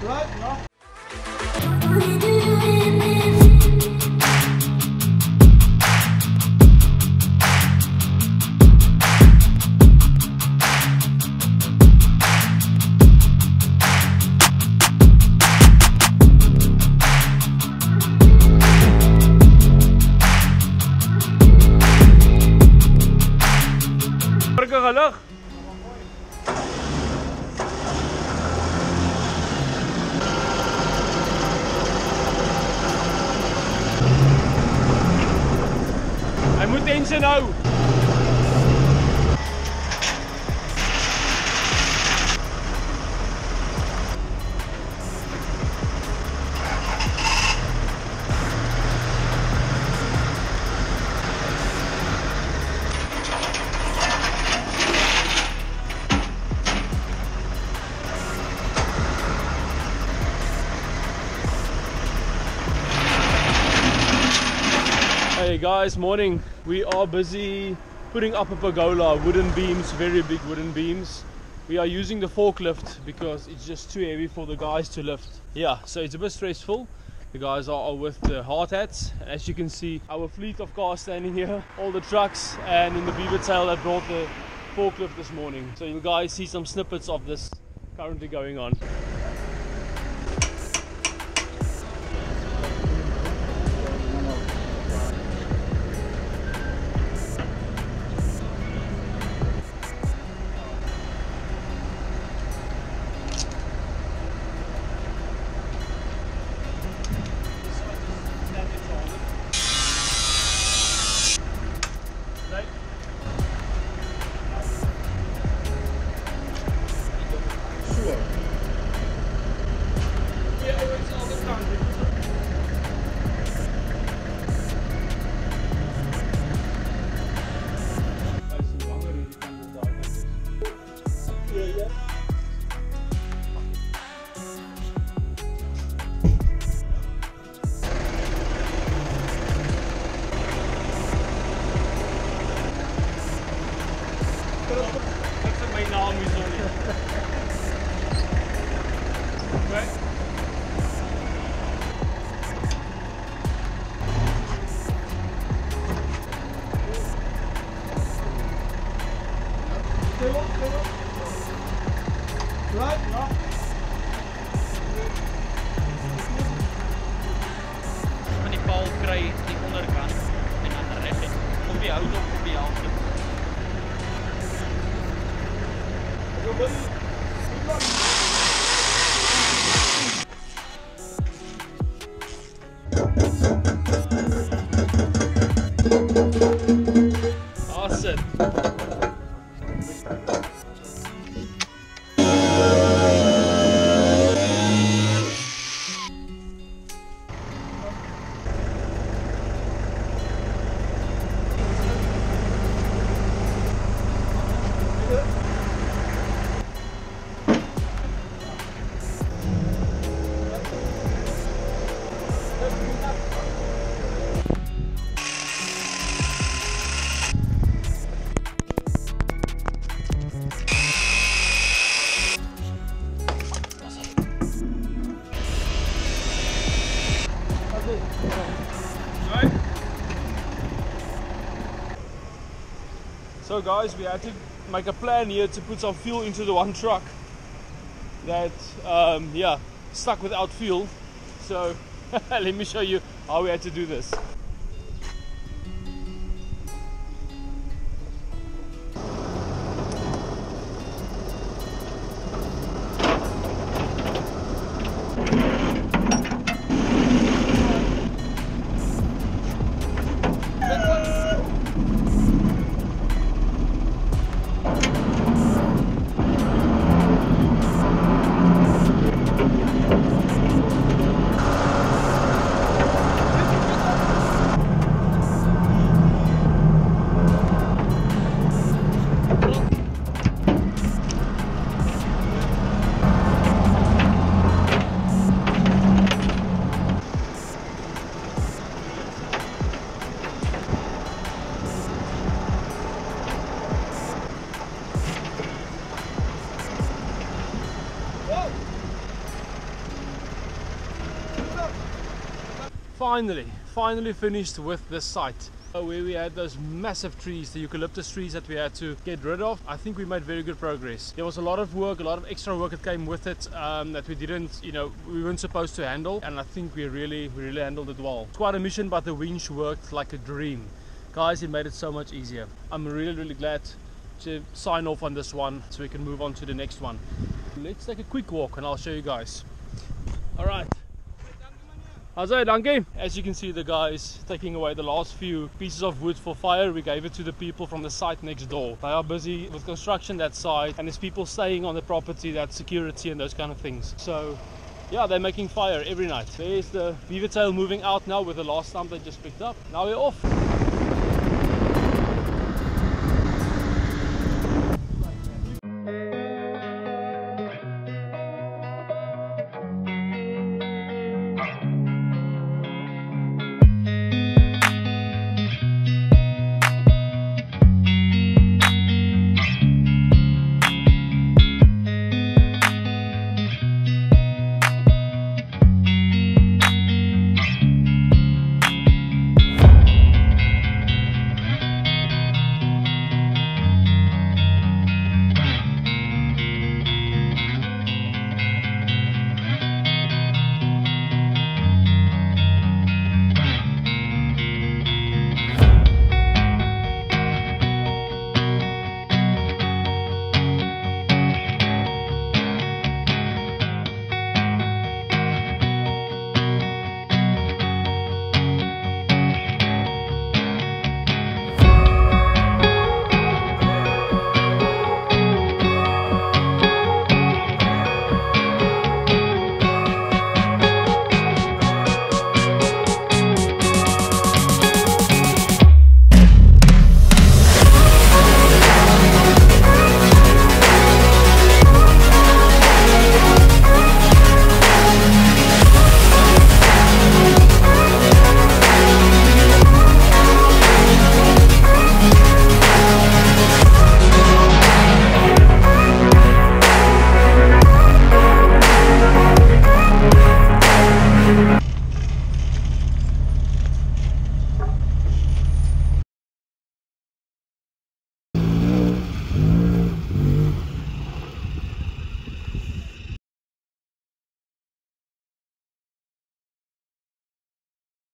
Right, no? Geluk. Hij moet in zijn nou. Hey guys, morning. We are busy putting up a pergola, wooden beams, very big wooden beams. We are using the forklift because it's just too heavy for the guys to lift. Yeah, so it's a bit stressful. The guys are with the hard hats. As you can see, our fleet of cars standing here, all the trucks, and in the beaver tail that brought the forklift this morning. So you guys see some snippets of this currently going on. Right, no? Van die paal kry die onderkant en dan reg op die hout op die helfte. Awesome. So guys, we had to make a plan here to put some fuel into the one truck that yeah, stuck without fuel. So let me show you how we had to do this. finally finished with this site. Where we had those massive trees, the eucalyptus trees that we had to get rid of. I think we made very good progress. There was a lot of work, a lot of extra work that came with it that we didn't, we weren't supposed to handle, and I think we really handled it well. It's quite a mission, but the winch worked like a dream. Guys, it made it so much easier. I'm really glad to sign off on this one so we can move on to the next one. Let's take a quick walk and I'll show you guys. All right. Dankie. As you can see, the guys taking away the last few pieces of wood for fire. We gave it to the people from the site next door. They are busy with construction that side, and there's people staying on the property, that's security and those kind of things. So yeah, they're making fire every night. There's the beaver tail moving out now with the last stump they just picked up. Now we're off.